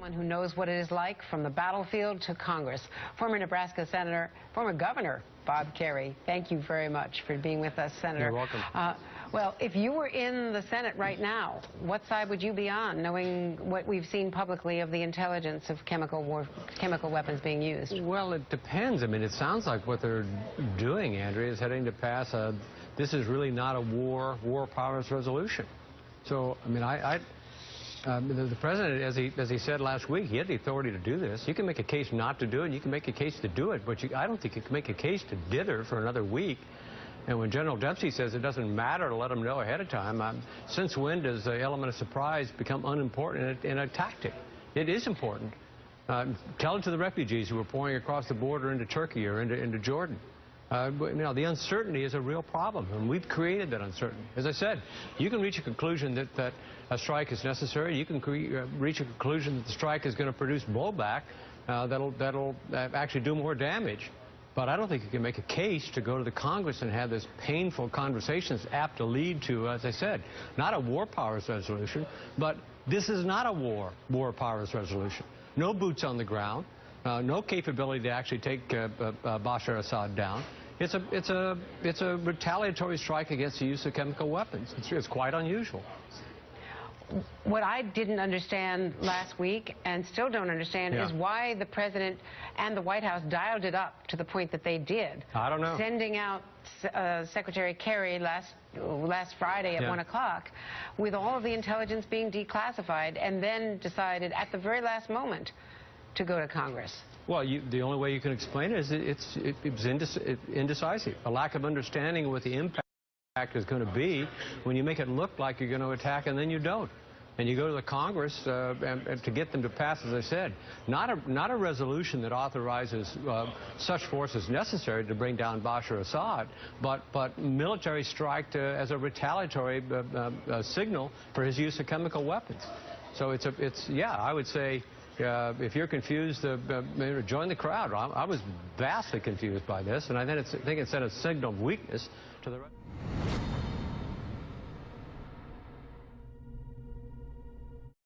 Someone who knows what it is like from the battlefield to Congress. Former Nebraska Senator, former Governor Bob Kerrey, thank you very much for being with us, Senator. You're welcome. Well, if you were in the Senate right now, what side would you be on, knowing what we've seen publicly of the intelligence of chemical weapons being used? Well, it depends. I mean, it sounds like what they're doing, Andrea, is heading to pass this is really not a war powers resolution. So, I mean, the president, as he said last week, he had the authority to do this. You can make a case not to do it, and you can make a case to do it, but I don't think you can make a case to dither for another week. And when General Dempsey says it doesn't matter to let them know ahead of time, since when does the element of surprise become unimportant in a tactic? It is important. Tell it to the refugees who are pouring across the border into Turkey or into Jordan. You know, the uncertainty is a real problem, and we've created that uncertainty. As I said, you can reach a conclusion that a strike is necessary. You can reach a conclusion that the strike is going to produce blowback that'll actually do more damage. But I don't think you can make a case to go to the Congress and have this painful conversation that's apt to lead to, as I said, not a war powers resolution, but this is not a war powers resolution. No boots on the ground, no capability to actually take Bashar Assad down. It's a retaliatory strike against the use of chemical weapons. It's quite unusual. What I didn't understand last week, and still don't understand, is why the president and the White House dialed it up to the point that they did. I don't know. Sending out Secretary Kerrey last Friday at 1 o'clock with all of the intelligence being declassified, and then decided at the very last moment to go to Congress. Well, the only way you can explain it is it was indecisive. A lack of understanding of what the impact is going to be when you make it look like you're going to attack and then you don't. And you go to the Congress and to get them to pass, as I said, not a resolution that authorizes such force as necessary to bring down Bashar Assad, but military strike as a retaliatory signal for his use of chemical weapons. So yeah, I would say if you're confused, join the crowd. I was vastly confused by this, and I think it sent a signal of weakness to the rest.